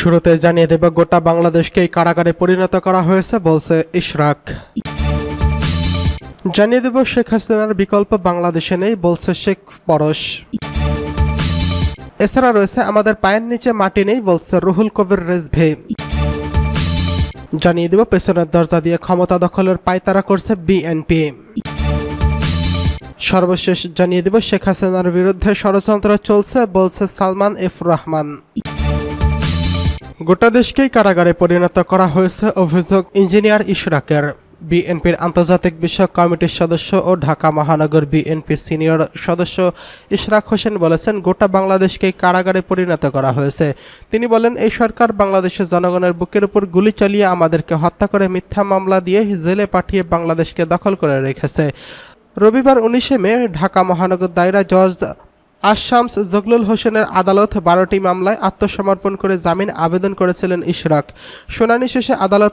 শুরুতে জানিয়ে দেব গোটা বাংলাদেশকেই কারাগারে পরিণত করা হয়েছে বলছে ইশরাক। জানিয়ে দেব শেখ হাসিনার বিকল্প বাংলাদেশে নেই বলছে শেখ পরশ। এছাড়া রয়েছে আমাদের পায়ের নিচে মাটি নেই বলছে রুহুল কবির রিজভী। জানিয়ে দেব পেছনের দরজা দিয়ে ক্ষমতা দখলের পায়তারা করছে বিএনপি। সর্বশেষ জানিয়ে দেব শেখ হাসিনার বিরুদ্ধে ষড়যন্ত্র চলছে বলছে সালমান এফ রহমান। গোটা দেশকেই কারাগারে পরিণত করা হয়েছে অভিযোগ ইঞ্জিনিয়ার ইশরাকের। বিএনপির আন্তর্জাতিক বিষয়ক কমিটির সদস্য ও ঢাকা মহানগর বিএনপির সিনিয়র সদস্য ইশরাক হোসেন বলেছেন, গোটা বাংলাদেশকেই কারাগারে পরিণত করা হয়েছে। তিনি বলেন, এই সরকার বাংলাদেশের জনগণের বুকের উপর গুলি চালিয়ে আমাদেরকে হত্যা করে মিথ্যা মামলা দিয়ে জেলে পাঠিয়ে বাংলাদেশকে দখল করে রেখেছে। রবিবার 19 মে ঢাকা মহানগর দায়রা জজ আশামস জগলুল হোসেনের আদালত 12টি মামলায় আত্মসমর্পণ করে জামিন আবেদন করেছিলেন ইশরাক। শুনানি শেষে আদালত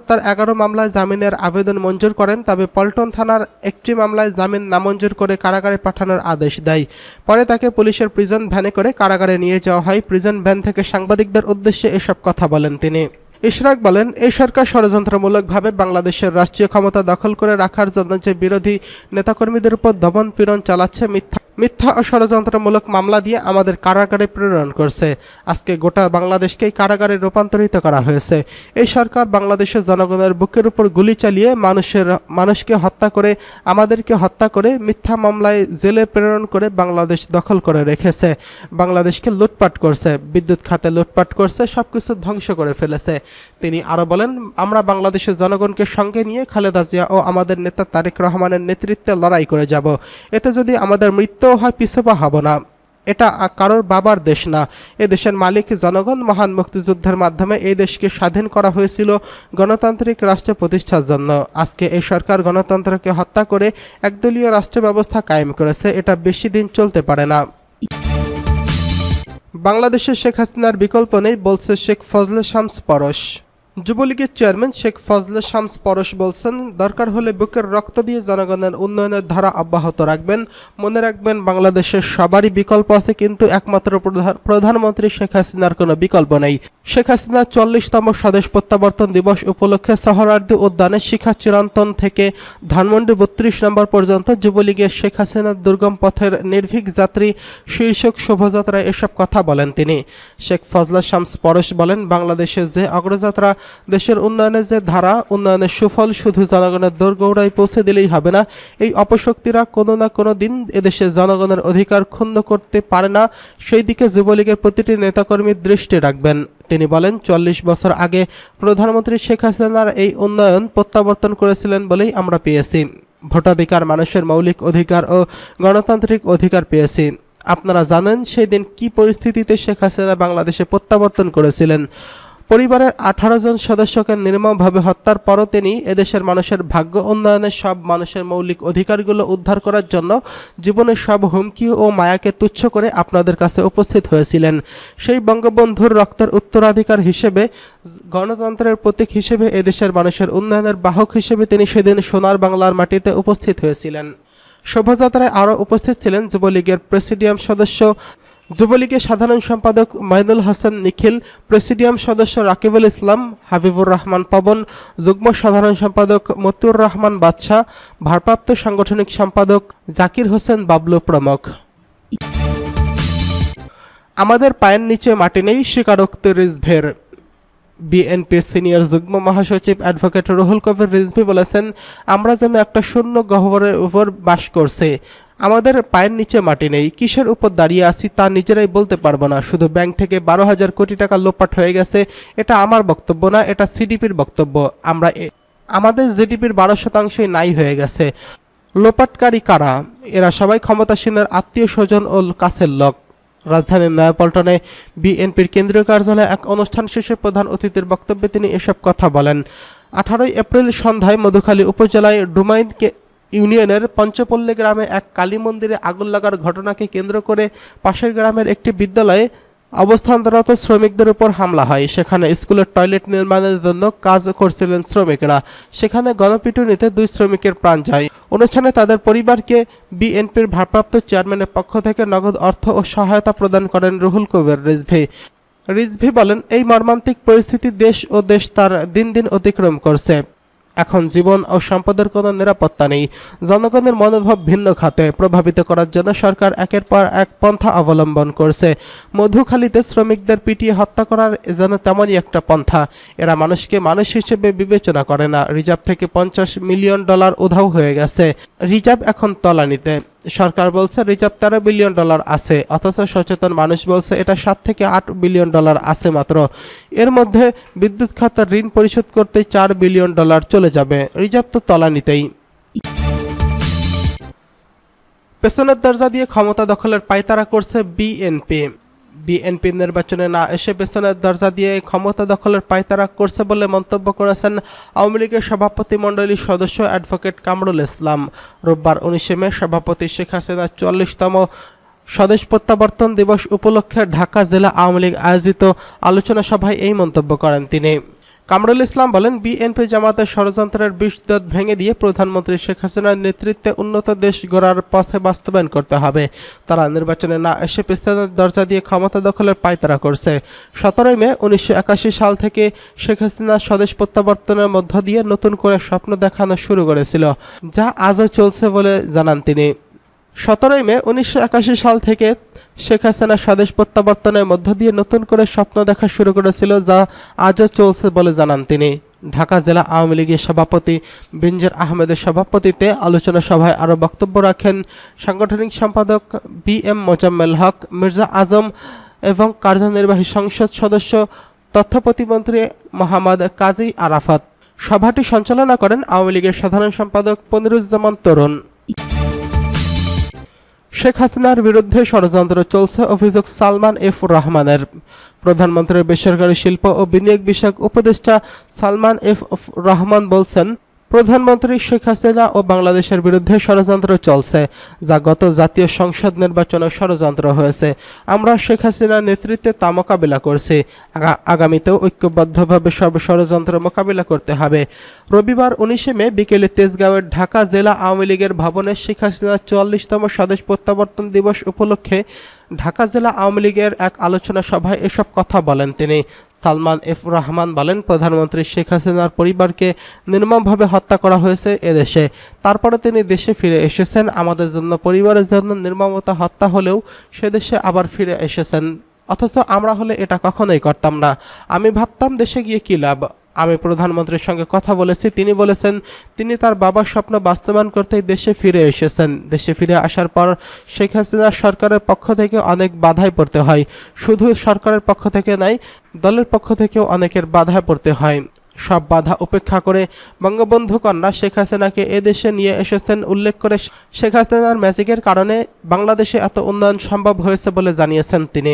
তার 11 মামলায় জামিনের আবেদন মঞ্জুর করেন, তবে পল্টন থানার একটি মামলায় জামিন নামঞ্জুর করে কারাগারে পাঠানোর আদেশ দেয়। পরে তাকে পুলিশের প্রিজন ভ্যানে করে কারাগারে নিয়ে যাওয়া হয়। প্রিজন ভ্যান থেকে সাংবাদিকদের উদ্দেশ্যে এসব কথা বলেন তিনি। ইশরাক বলেন, এই সরকার ষড়যন্ত্রমূলকভাবে বাংলাদেশের রাষ্ট্রীয় ক্ষমতা দখল করে রাখার জন্য যে বিরোধী নেতাকর্মীদের উপর দমন পীড়ন চালাচ্ছে, মিথ্যা ও ষড়যন্ত্রমূলক মামলা দিয়ে আমাদের কারাগারে প্রেরণ করছে। আজকে গোটা বাংলাদেশকেই কারাগারে রূপান্তরিত করা হয়েছে। এই সরকার বাংলাদেশের জনগণের বুকের উপর গুলি চালিয়ে মানুষকে হত্যা করে, আমাদেরকে হত্যা করে মিথ্যা মামলায় জেলে প্রেরণ করে বাংলাদেশ দখল করে রেখেছে। বাংলাদেশকে লুটপাট করছে, বিদ্যুৎ খাতে লুটপাট করছে, সবকিছু ধ্বংস করে ফেলেছে। তিনি আরও বলেন, আমরা বাংলাদেশের জনগণকে সঙ্গে নিয়ে খালেদা জিয়া ও আমাদের নেতা তারেক রহমানের নেতৃত্বে লড়াই করে যাব। এতে যদি আমাদের মৃত্যু হয় পিছপা হব না। এটা কারোর বাবার দেশ না, এ দেশের মালিক জনগণ। মহান মুক্তিযুদ্ধের মাধ্যমে এই দেশকে স্বাধীন করা হয়েছিল গণতান্ত্রিক রাষ্ট্র প্রতিষ্ঠার জন্য। আজকে এই সরকার গণতন্ত্রকে হত্যা করে একদলীয় রাষ্ট্র ব্যবস্থা কায়েম করেছে। এটা বেশি দিন চলতে পারে না। বাংলাদেশে শেখ হাসিনার বিকল্প নেই বলছে শেখ ফজলে শামস পরশ। যুবলীগের চেয়ারম্যান শেখ ফজলে শামস পরশ বলছেন, দরকার হলে বুকের রক্ত দিয়ে জনগণের উন্নয়নের ধারা অব্যাহত রাখবেন। মনে রাখবেন, বাংলাদেশের সবারই বিকল্প আছে, কিন্তু একমাত্র প্রধানমন্ত্রী শেখ হাসিনার কোনো বিকল্প নেই। শেখ হাসিনার 40তম স্বদেশ প্রত্যাবর্তন দিবস উপলক্ষে সোহরাওয়ার্দী উদ্যানে শিখা চিরন্তন থেকে ধানমন্ডি 32 নম্বর পর্যন্ত যুবলীগের শেখ হাসিনার দুর্গম পথের নির্ভীক যাত্রী শীর্ষক শোভাযাত্রায় এসব কথা বলেন তিনি। শেখ ফজলে শামস পরশ বলেন, বাংলাদেশের যে অগ্রযাত্রা, দেশের উন্নয়নের যে ধারা, উন্নয়নের সুফল শুধু জনগণের দোরগোড়ায় পৌঁছে দিলেই হবে না। এই অপশক্তিরা কোনো না কোনো দিন এদেশের জনগণের অধিকার ক্ষুণ্ণ করতে পারে না, সেই দিকে যুবলীগের প্রতিটি নেতাকর্মীর দৃষ্টি রাখবেন। তিনি বলেন, 40 বছর আগে প্রধানমন্ত্রী শেখ হাসিনার এই উন্নয়ন প্রত্যাবর্তন করেছিলেন বলেই আমরা পেয়েছি। ভোটাধিকার, মানুষের মৌলিক অধিকার ও গণতান্ত্রিক অধিকার পেয়েছি। আপনারা জানেন সেই দিন কি পরিস্থিতিতে শেখ হাসিনা বাংলাদেশে প্রত্যাবর্তন করেছিলেন। পরিবারের 18 জন সদস্যকে নির্মমভাবে হত্যার পরও তিনি এদেশের মানুষের ভাগ্য উন্নয়নের, সব মানুষের মৌলিক অধিকারগুলো উদ্ধার করার জন্য জীবনের সব হুমকি ও মায়াকে তুচ্ছ করে আপনাদের কাছে উপস্থিত হয়েছিলেন। সেই বঙ্গবন্ধুর রক্তের উত্তরাধিকার হিসেবে, গণতন্ত্রের প্রতীক হিসেবে, এদেশের মানুষের উন্নয়নের বাহক হিসেবে তিনি সেদিন সোনার বাংলার মাটিতে উপস্থিত হয়েছিলেন। শোভাযাত্রায় আরও উপস্থিত ছিলেন যুবলীগের প্রেসিডিয়াম সদস্য, যুবলীগের সাধারণ সম্পাদক মাইনুল হাসান নিখিল, প্রেসিডিয়াম সদস্য রাকিবুল ইসলাম, হাবিবুর রহমান পবন, যুগ্ম সাধারণ সম্পাদক মতিউর রহমান বাদশা, ভারপ্রাপ্ত সাংগঠনিক সম্পাদক জাকির হোসেন বাবলু প্রমুখ। আমাদের পায়ের নিচে মাটি নেই, স্বীকারোক্তি রিজভীর। বিএনপির সিনিয়র যুগ্ম মহাসচিব অ্যাডভোকেট রুহুল কবির রিজভী বলেছেন, আমরা যেন একটা শূন্য গহ্বরের উপর বাস করছি। আমাদের পায়ের নিচে মাটি নেই, কিসের উপর দাঁড়িয়ে আছি তা নিজেরাই বলতে পারবো না। শুধু ব্যাংক থেকে 12,000 কোটি টাকা লোপাট হয়ে গেছে, এটা আমার বক্তব্য না, এটা সিডিপির বক্তব্য। আমাদের জিডিপির 12% নাই হয়ে গেছে। লোপাটকারী কারা? এরা সবাই ক্ষমতাসীনের আত্মীয় স্বজন ও কাছের লোক। রাজধানীর নয়াপল্টনে বিএনপির কেন্দ্রীয় কার্যালয়ে এক অনুষ্ঠান শেষে প্রধান অতিথির বক্তব্যে তিনি এসব কথা বলেন। 18 এপ্রিল সন্ধ্যায় মধুখালী উপজেলায় ডুমাইন ইউনিয়নের পঞ্চপল্লী গ্রামে এক কালী মন্দিরে আগুন লাগার ঘটনাকে কেন্দ্র করে পাশের গ্রামের একটি বিদ্যালয়ে অবস্থানরত শ্রমিকদের উপর হামলা হয়। সেখানে স্কুলের টয়লেট নির্মাণের জন্য কাজ করছিলেন শ্রমিকরা। সেখানে গণপিটুনিতে 2 শ্রমিকের প্রাণ যায়। অনুষ্ঠানে তাদের পরিবারকে বিএনপির ভারপ্রাপ্ত চেয়ারম্যানের পক্ষ থেকে নগদ অর্থ ও সহায়তা প্রদান করেন রুহুল কবির রিজভী। রিজভী বলেন, এই মর্মান্তিক পরিস্থিতি দেশ ও দেশ তার দিন দিন অতিক্রম করছে। এখন জীবন ও সম্পদের কোনো নিরাপত্তা নেই। জনগণের মনোভাব ভিন্ন খাতে প্রভাবিত করার জন্য সরকার একের পর এক পন্থা অবলম্বন করছে। মধুখালীতে শ্রমিকদের পিটিয়ে হত্যা করার যেন তেমনই একটা পন্থা। এরা মানুষকে মানুষ হিসেবে বিবেচনা করে না। রিজার্ভ থেকে $50 মিলিয়ন উধাও হয়ে গেছে। রিজার্ভ এখন তলানিতে। সরকার বলছে রিজার্ভ $13 বিলিয়ন আছে, অথচ সচেতন মানুষ বলছে এটা $7 থেকে $8 বিলিয়ন আছে মাত্র। এর মধ্যে বিদ্যুৎ খাতের ঋণ পরিশোধ করতে $4 বিলিয়ন চলে যাবে। রিজার্ভ তো তলানিতেই। পেছনের দরজা দিয়ে ক্ষমতা দখলের পায়তারা করছে বিএনপি। বিএনপি নির্বাচনে না এসে পেছনের দরজা দিয়ে ক্ষমতা দখলের পায়তারা করছে বলে মন্তব্য করেছেন আওয়ামী লীগের সভাপতিমণ্ডলীর সদস্য অ্যাডভোকেট কামরুল ইসলাম। রোববার 19 মে সভাপতি শেখ হাসিনার 40তম স্বদেশ প্রত্যাবর্তন দিবস উপলক্ষে ঢাকা জেলা আওয়ামী লীগ আয়োজিত আলোচনা সভায় এই মন্তব্য করেন তিনি। কামরুল ইসলাম বলেন, বিএনপি জামাতের ষড়যন্ত্রের বিষ-দাঁত ভেঙে দিয়ে প্রধানমন্ত্রী শেখ হাসিনার নেতৃত্বে উন্নত দেশ গড়ার পথে বাস্তবায়ন করতে হবে। তারা নির্বাচনে না এসে পেছনের দরজা দিয়ে ক্ষমতা দখলের পায়তারা করছে। 17 মে 1981 সাল থেকে শেখ হাসিনা স্বদেশ প্রত্যাবর্তনের মধ্য দিয়ে নতুন করে স্বপ্ন দেখানো শুরু করেছিল, যা আজও চলছে বলে জানান তিনি। 17 মে 1981 সাল থেকে শেখ হাসিনা স্বদেশ প্রত্যাবর্তনের মধ্য দিয়ে নতুন করে স্বপ্ন দেখা শুরু করেছিল, যা আজও চলছে বলে জানান তিনি। ঢাকা জেলা আওয়ামী লীগের সভাপতি বেনজির আহমেদের সভাপতিত্বে আলোচনা সভায় আরও বক্তব্য রাখেন সাংগঠনিক সম্পাদক BM মোজাম্মেল হক, মির্জা আজম এবং কার্যনির্বাহী সংসদ সদস্য তথ্য প্রতিমন্ত্রী মোহাম্মদ কাজী আরাফাত। সভাটি সঞ্চালনা করেন আওয়ামী লীগের সাধারণ সম্পাদক পনিরুজ্জামান তরুণ। শেখ হাসিনার বিরুদ্ধে ষড়যন্ত্র চলছে অভিযোগ সালমান এফ রহমানের। প্রধানমন্ত্রীর বেসরকারি শিল্প ও বিনিয়োগ বিষয়ক উপদেষ্টা সালমান এফ রহমান বলছেন, প্রধানমন্ত্রী শেখ হাসিনা ও বাংলাদেশের বিরুদ্ধে ষড়যন্ত্র চলছে, যা গত জাতীয় সংসদ নির্বাচনে ষড়যন্ত্র হয়েছে। আমরা শেখ হাসিনার নেতৃত্বে তা মোকাবিলা করছি। আগামীতেও ঐক্যবদ্ধভাবে সব ষড়যন্ত্র মোকাবিলা করতে হবে। রবিবার 19 মে বিকেলে তেজগাঁওয়ের ঢাকা জেলা আওয়ামী লীগের ভবনে শেখ হাসিনার 44তম স্বদেশ প্রত্যাবর্তন দিবস উপলক্ষে ঢাকা জেলা আওয়ামী লীগের এক আলোচনা সভায় এসব কথা বলেন তিনি। সালমান এফ রহমান বলেন, প্রধানমন্ত্রী শেখ হাসিনার পরিবারকে নির্মমভাবে হত্যা করা হয়েছে এদেশে। তারপরে তিনি দেশে ফিরে এসেছেন। আমাদের জন্য, পরিবারের জন্য নির্মমতা হত্যা হলেও সে দেশে আবার ফিরে এসেছেন, অথচ আমরা হলে এটা কখনোই করতাম না। আমি ভাবতাম দেশে গিয়ে কী লাভ। আমি প্রধানমন্ত্রীর সঙ্গে কথা বলেছি, তিনি বলেছেন তিনি তার বাবার স্বপ্ন বাস্তবায়ন করতেই দেশে ফিরে এসেছেন। দেশে ফিরে আসার পর শেখ হাসিনার সরকারের পক্ষ থেকে অনেক বাধায় পড়তে হয়। শুধু সরকারের পক্ষ থেকে নয়, দলের পক্ষ থেকেও অনেকের বাধায় পড়তে হয়। সব বাধা উপেক্ষা করে বঙ্গবন্ধু কন্যা শেখ হাসিনাকে এদেশে নিয়ে এসেছেন উল্লেখ করে শেখ হাসিনার ম্যাজিকের কারণে বাংলাদেশে এত উন্নয়ন সম্ভব হয়েছে বলে জানিয়েছেন তিনি।